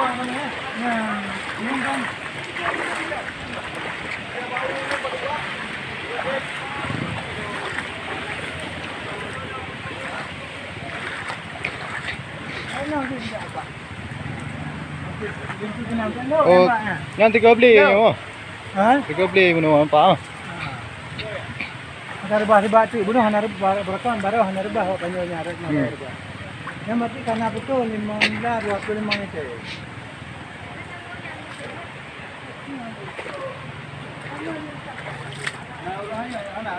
Nah, ini kan. Oh, yang 3 beli oh. Ha? 3 beli bunuh apa? Ada rebah tu, bunuh hana rebah berakan baru hana rebah awak panjangnya ada rebah. Yang mati karena betul 5 miliar 25 meter. Nah, ulangnya ana.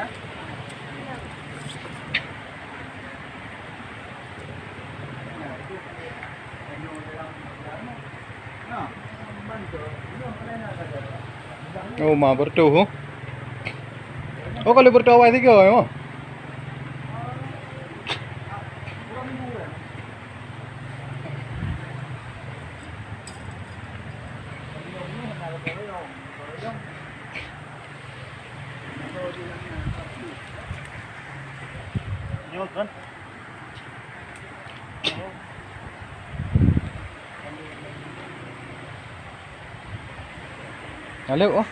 Oh, mah bertuh. Oh, kalau bertuh awal 3 oh. Kan? Halo oh.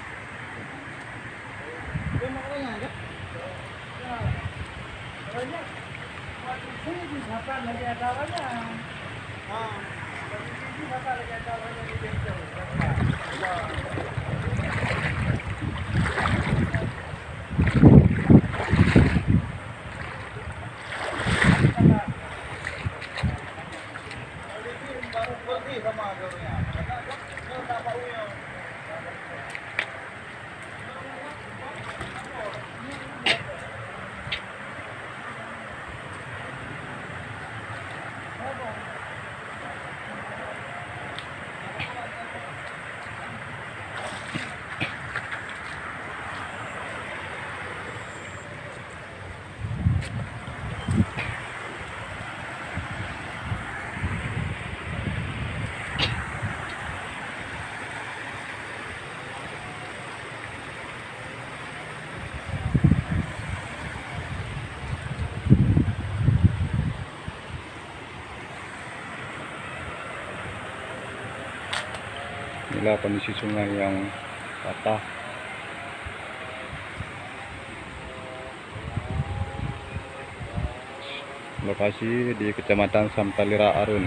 Inilah kondisi sungai yang patah. Lokasi di Kecamatan Samtalira Arun.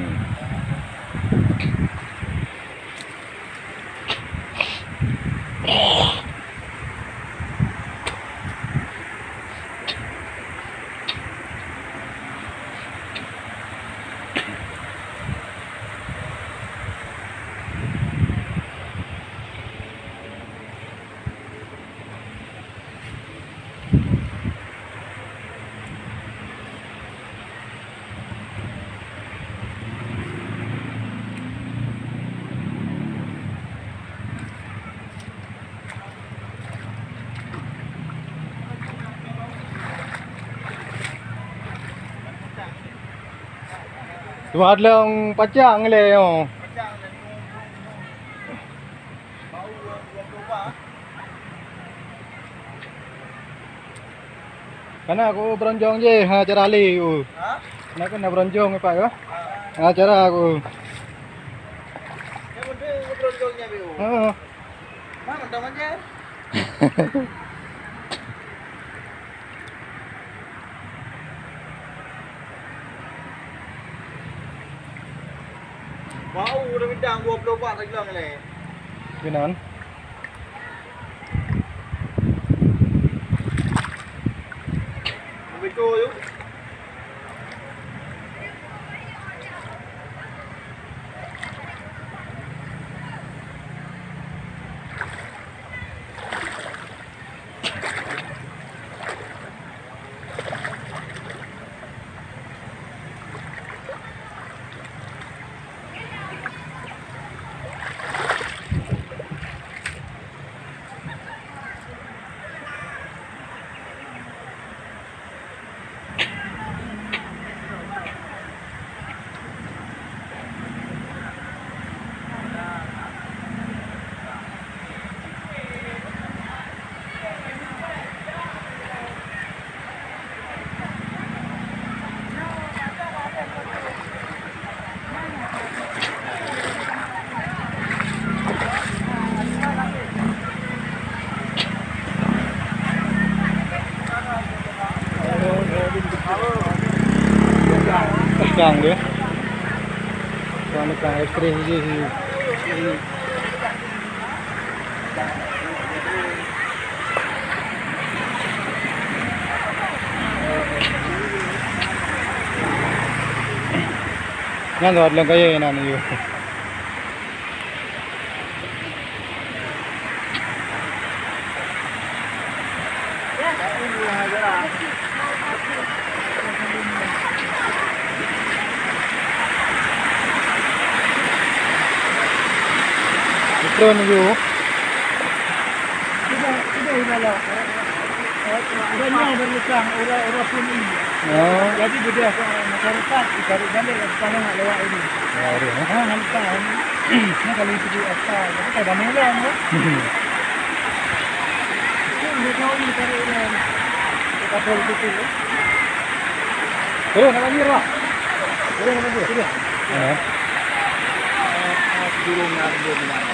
Cuma ada yang pacang le oh. Karena aku beronjong je acara ali aku. Ha? Karena aku nak beronjong pak yo. Acara aku. Ya betul beronjongnya biu. Heeh. Mana namanya? Bau udah bidang 20 watt lagi lang ni. Gimana? Begitu yuk. lekang dia. Tukang lekang ekstrim je. Yang tu adalah gaya yang ni. Drone you. Sudah lah. Orangnya berlekang, orang pun ini. Oh, Jadi dia masyarakat ditarik balik ke sana nak lewat ini. ya dia. Hantar. Ni kalau itu apa? Tapi tak ada melan tu. Dia tahu ni tarik dia. Kapal itu. Terus nak lagi lah. Boleh nak boleh. Sudah. Ya. Turun nak boleh.